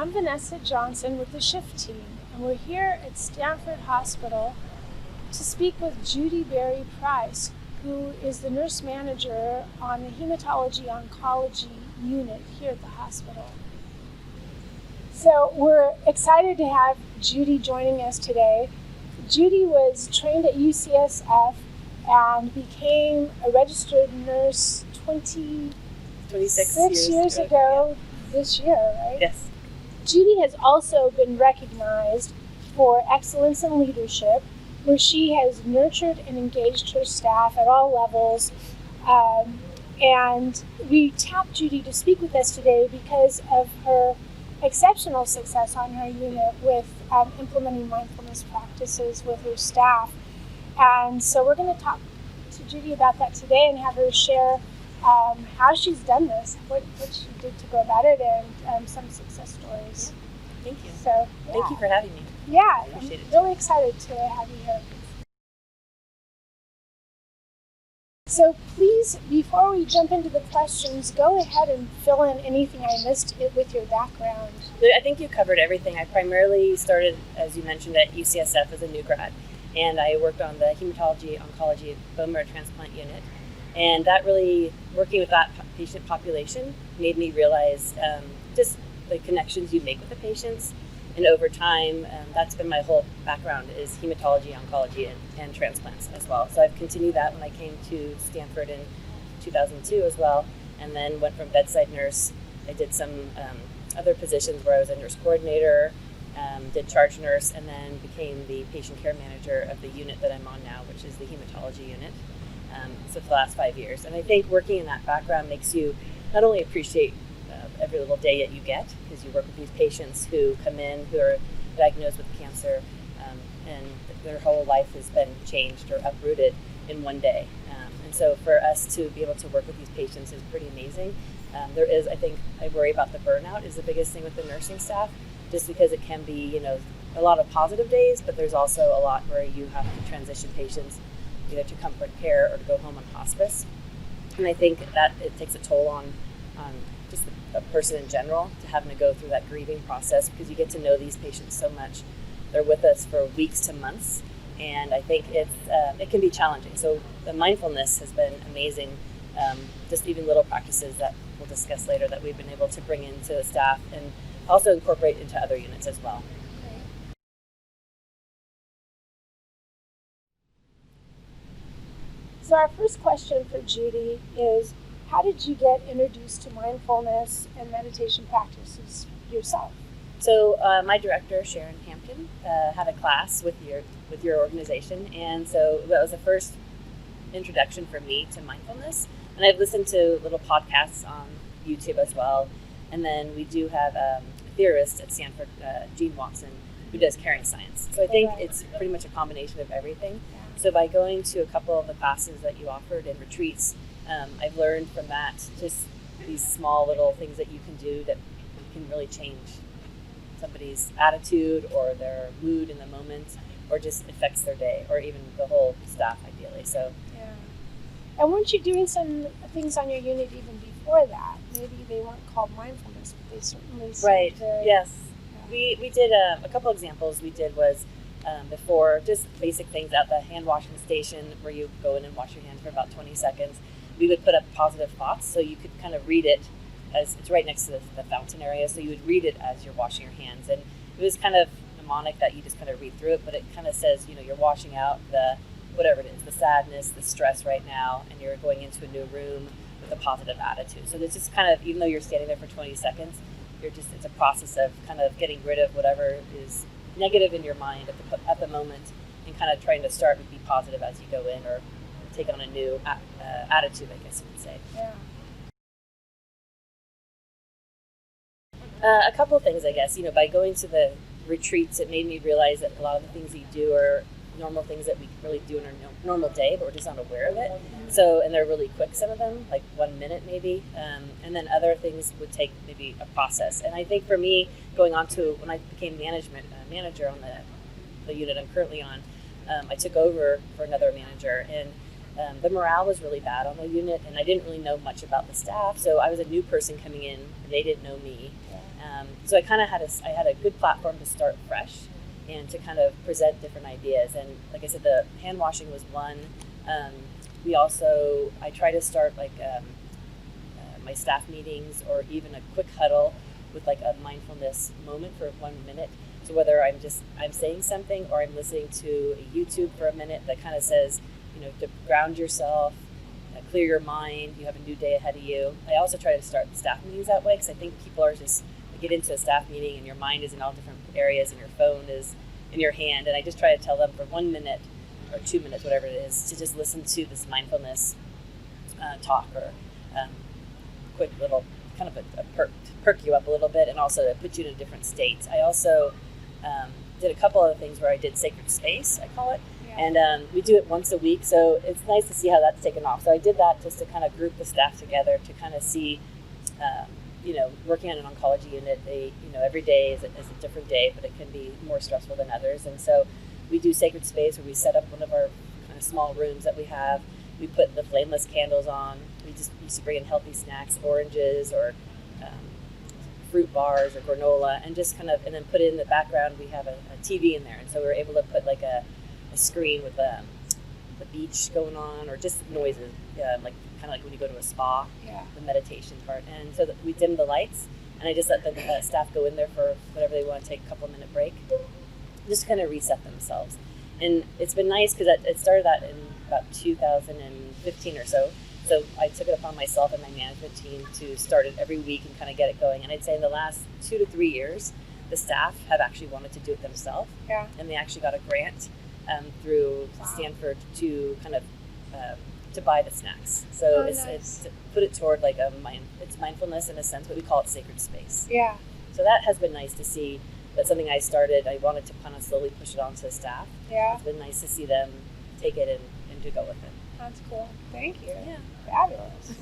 I'm Vanessa Johnson with the Shift team, and we're here at Stanford Hospital to speak with Judy Berry Price, who is the nurse manager on the Hematology Oncology unit here at the hospital. So we're excited to have Judy joining us today. Judy was trained at UCSF and became a registered nurse 26 years ago this year, right? Yes. Judy has also been recognized for excellence in leadership, where she has nurtured and engaged her staff at all levels. And we tapped Judy to speak with us today because of her exceptional success on her unit with implementing mindfulness practices with her staff. And so we're going to talk to Judy about that today and have her share how she's done this, what she did to go about it, and some success stories. Thank you. So, yeah. Thank you for having me. Yeah, Appreciate it. I'm really excited to have you here. So please, before we jump into the questions, go ahead and fill in anything I missed with your background. I think you covered everything. I primarily started, as you mentioned, at UCSF as a new grad, and I worked on the Hematology Oncology Bone Marrow Transplant Unit. And that really, working with that patient population, made me realize just the connections you make with the patients. And over time, that's been my whole background, is hematology, oncology, and transplants as well. So I've continued that when I came to Stanford in 2002 as well, and then went from bedside nurse. I did some other positions where I was a nurse coordinator, did charge nurse, and then became the patient care manager of the unit that I'm on now, which is the hematology unit. So for the last 5 years. And I think working in that background makes you not only appreciate every little day that you get, because you work with these patients who come in who are diagnosed with cancer, and their whole life has been changed or uprooted in one day. And so for us to be able to work with these patients is pretty amazing. There is, I think, I worry about the burnout is the biggest thing with the nursing staff, just because it can be, a lot of positive days, but there's also a lot where you have to transition patients either to comfort care or to go home on hospice. And I think that it takes a toll on just a person in general, to having to go through that grieving process, because you get to know these patients so much. They're with us for weeks to months, and I think it can be challenging. So the mindfulness has been amazing, just even little practices that we'll discuss later that we've been able to bring into the staff and also incorporate into other units as well. So our first question for Judy is, how did you get introduced to mindfulness and meditation practices yourself? So my director, Sharon Hampton, had a class with your organization, and so that was the first introduction for me to mindfulness. And I've listened to little podcasts on YouTube as well. And then we do have a theorist at Stanford, Gene Watson, who does caring science. So I think it's pretty much a combination of everything. So by going to a couple of the classes that you offered and retreats, I've learned from that just these small little things that you can do that can really change somebody's attitude or their mood in the moment, or just affects their day, or even the whole staff ideally. So yeah. And weren't you doing some things on your unit even before that? Maybe they weren't called mindfulness, but they certainly seemed right. very, Yes. Yeah. We did a couple examples we did was before, just basic things at the hand washing station where you go in and wash your hands for about 20 seconds. We would put up positive thoughts, so you could kind of read it as it's right next to the fountain area, so you would read it as you're washing your hands. And it was kind of mnemonic that you just kind of read through it, but it kind of says, you're washing out the, whatever it is, the sadness, the stress right now, and you're going into a new room with a positive attitude. So it's just kind of, even though you're standing there for 20 seconds, it's a process of kind of getting rid of whatever is negative in your mind at the moment, and kind of trying to start with be positive as you go in, or take on a new attitude, I guess you would say. Yeah. A couple of things, I guess. By going to the retreats, it made me realize that a lot of the things you do are normal things that we really do in our normal day, but we're just not aware of it. So, and they're really quick, some of them, like 1 minute maybe. And then other things would take maybe a process. And I think for me, going on to, when I became manager on the unit I'm currently on, I took over for another manager. And the morale was really bad on the unit, and I didn't really know much about the staff. So I was a new person coming in, and they didn't know me. So I kind of had a good platform to start fresh and to kind of present different ideas. And like I said, the hand washing was one. I try to start like my staff meetings or even a quick huddle with like a mindfulness moment for 1 minute. So whether I'm saying something or I'm listening to a YouTube for a minute that kind of says, to ground yourself, clear your mind, you have a new day ahead of you. I also try to start staff meetings that way because I think people are just get into a staff meeting and your mind is in all different areas and your phone is in your hand. And I just try to tell them for 1 minute or 2 minutes, whatever it is, to just listen to this mindfulness talk or quick little kind of a perk you up a little bit and also to put you in a different state. I also did a couple other things where I did sacred space, I call it. And we do it once a week, so it's nice to see how that's taken off. So I did that just to kind of group the staff together to kind of see, working on an oncology unit, every day is a different day, but it can be more stressful than others. And so we do sacred space where we set up one of our kind of small rooms that we have. We put the flameless candles on. We just used to bring in healthy snacks, oranges or fruit bars or granola, and just and then put it in the background. We have a TV in there, and so we were able to put like a screen with the beach going on or just noises, like kind of like when you go to a spa, the meditation part. And so we dimmed the lights, and I just let the staff go in there for whatever they want to take a couple minute break, just kind of reset themselves. And it's been nice because it started that in about 2015 or so. So I took it upon myself and my management team to start it every week and kind of get it going. And I'd say in the last 2 to 3 years, the staff have actually wanted to do it themselves. And they actually got a grant through Stanford to kind of to buy the snacks. So it's to put it toward like it's mindfulness in a sense, but we call it sacred space. So that has been nice to see. That's something I started. I wanted to kind of slowly push it on to the staff. It's been nice to see them take it and to go with it. That's cool. Thank you. Yeah. Fabulous.